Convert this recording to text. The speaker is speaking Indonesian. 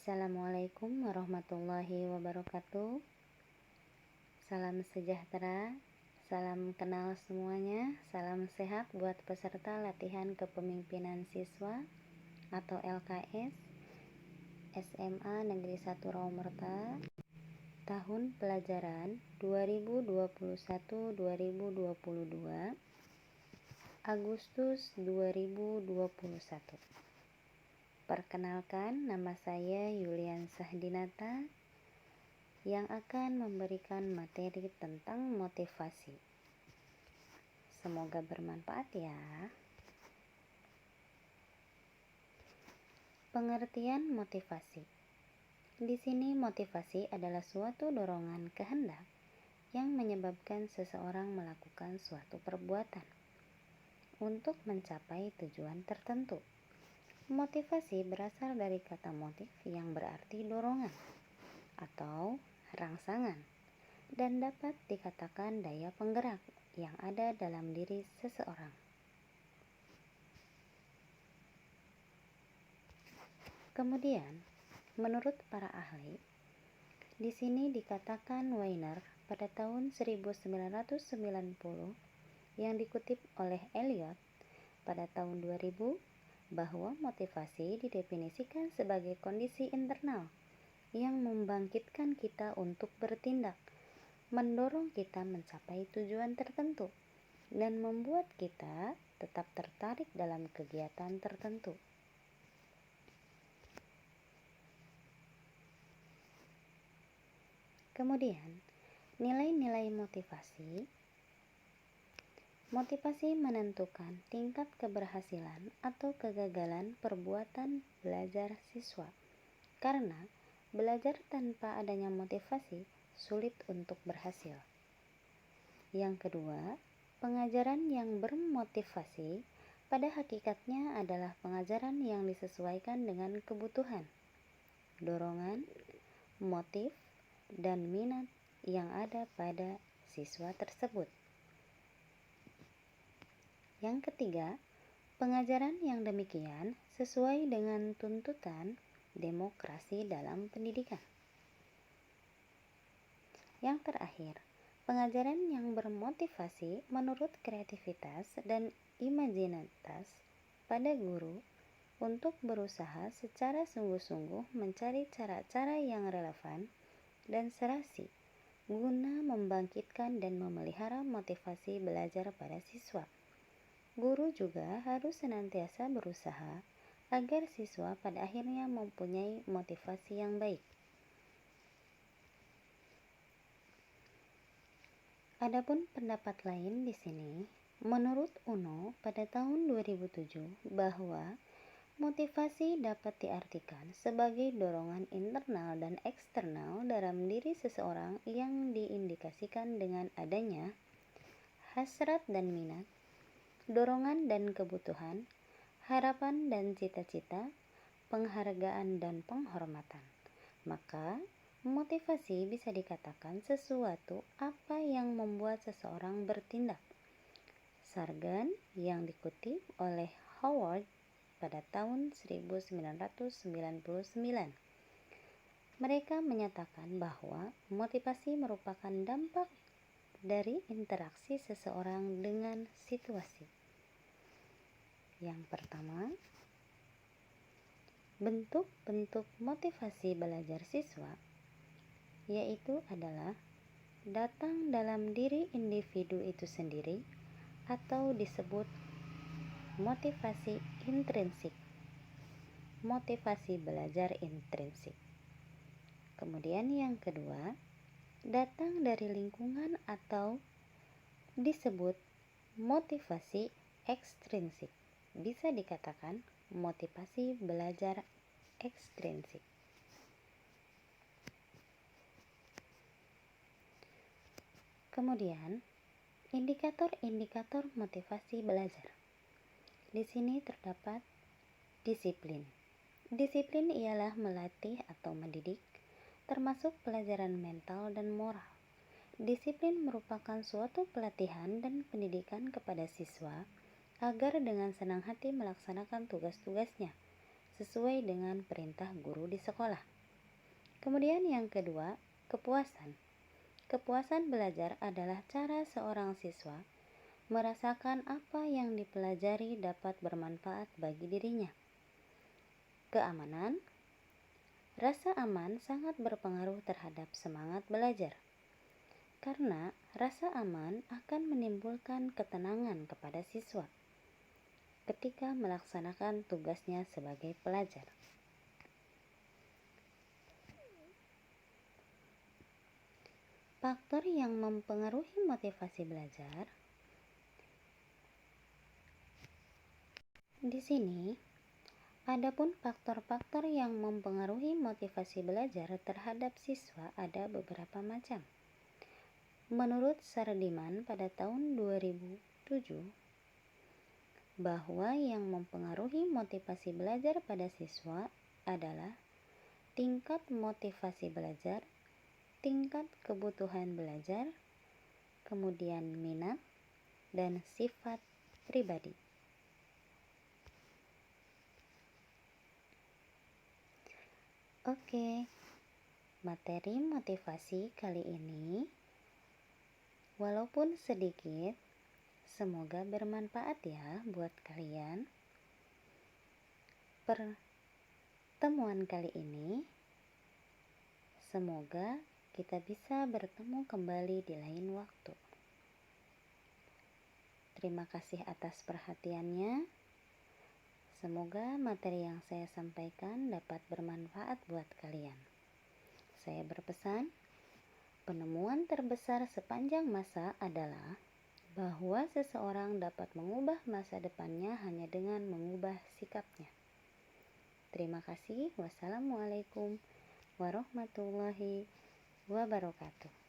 Assalamualaikum warahmatullahi wabarakatuh. Salam sejahtera, salam kenal semuanya, salam sehat buat peserta latihan kepemimpinan siswa atau LKS SMA Negeri 1 Raumerta tahun pelajaran 2021-2022 Agustus 2021. Perkenalkan, nama saya Yuliansah Dinata yang akan memberikan materi tentang motivasi. Semoga bermanfaat ya. Pengertian motivasi. Di sini motivasi adalah suatu dorongan kehendak yang menyebabkan seseorang melakukan suatu perbuatan untuk mencapai tujuan tertentu. Motivasi berasal dari kata motif yang berarti dorongan atau rangsangan dan dapat dikatakan daya penggerak yang ada dalam diri seseorang. Kemudian, menurut para ahli, di sini dikatakan Weiner pada tahun 1990 yang dikutip oleh Eliot pada tahun 2000 bahwa motivasi didefinisikan sebagai kondisi internal yang membangkitkan kita untuk bertindak, mendorong kita mencapai tujuan tertentu, dan membuat kita tetap tertarik dalam kegiatan tertentu. Kemudian, nilai-nilai motivasi. Motivasi menentukan tingkat keberhasilan atau kegagalan perbuatan belajar siswa. Karena belajar tanpa adanya motivasi sulit untuk berhasil. Yang kedua, pengajaran yang bermotivasi pada hakikatnya adalah pengajaran yang disesuaikan dengan kebutuhan, dorongan, motif, dan minat yang ada pada siswa tersebut. Yang ketiga, pengajaran yang demikian sesuai dengan tuntutan demokrasi dalam pendidikan. Yang terakhir, pengajaran yang bermotivasi menurut kreativitas dan imajinalitas pada guru untuk berusaha secara sungguh-sungguh mencari cara-cara yang relevan dan serasi guna membangkitkan dan memelihara motivasi belajar pada siswa. Guru juga harus senantiasa berusaha agar siswa pada akhirnya mempunyai motivasi yang baik. Adapun pendapat lain di sini, menurut Uno pada tahun 2007 bahwa motivasi dapat diartikan sebagai dorongan internal dan eksternal dalam diri seseorang yang diindikasikan dengan adanya hasrat dan minat, dorongan dan kebutuhan, harapan dan cita-cita, penghargaan dan penghormatan. Maka, motivasi bisa dikatakan sesuatu apa yang membuat seseorang bertindak. Sargan yang dikutip oleh Howard pada tahun 1999. Mereka menyatakan bahwa motivasi merupakan dampak dari interaksi seseorang dengan situasi. Yang pertama, bentuk-bentuk motivasi belajar siswa yaitu adalah datang dalam diri individu itu sendiri atau disebut motivasi intrinsik, motivasi belajar intrinsik. Kemudian yang kedua, datang dari lingkungan atau disebut motivasi ekstrinsik. Bisa dikatakan motivasi belajar ekstrinsik. Kemudian, indikator-indikator motivasi belajar. Di sini terdapat disiplin. Disiplin ialah melatih atau mendidik, termasuk pelajaran mental dan moral. Disiplin merupakan suatu pelatihan dan pendidikan kepada siswa agar dengan senang hati melaksanakan tugas-tugasnya sesuai dengan perintah guru di sekolah. Kemudian yang kedua, kepuasan. Kepuasan belajar adalah cara seorang siswa merasakan apa yang dipelajari dapat bermanfaat bagi dirinya. Keamanan. Rasa aman sangat berpengaruh terhadap semangat belajar. Karena rasa aman akan menimbulkan ketenangan kepada siswa ketika melaksanakan tugasnya sebagai pelajar. Faktor yang mempengaruhi motivasi belajar. Di sini, adapun faktor-faktor yang mempengaruhi motivasi belajar terhadap siswa ada beberapa macam. Menurut Sardiman pada tahun 2007, bahwa yang mempengaruhi motivasi belajar pada siswa adalah tingkat motivasi belajar, tingkat kebutuhan belajar, kemudian minat, dan sifat pribadi. Oke, materi motivasi kali ini walaupun sedikit, semoga bermanfaat ya buat kalian. Pertemuan kali ini, semoga kita bisa bertemu kembali di lain waktu. Terima kasih atas perhatiannya. Semoga materi yang saya sampaikan dapat bermanfaat buat kalian. Saya berpesan, penemuan terbesar sepanjang masa adalah bahwa seseorang dapat mengubah masa depannya hanya dengan mengubah sikapnya. Terima kasih. Wassalamualaikum warahmatullahi wabarakatuh.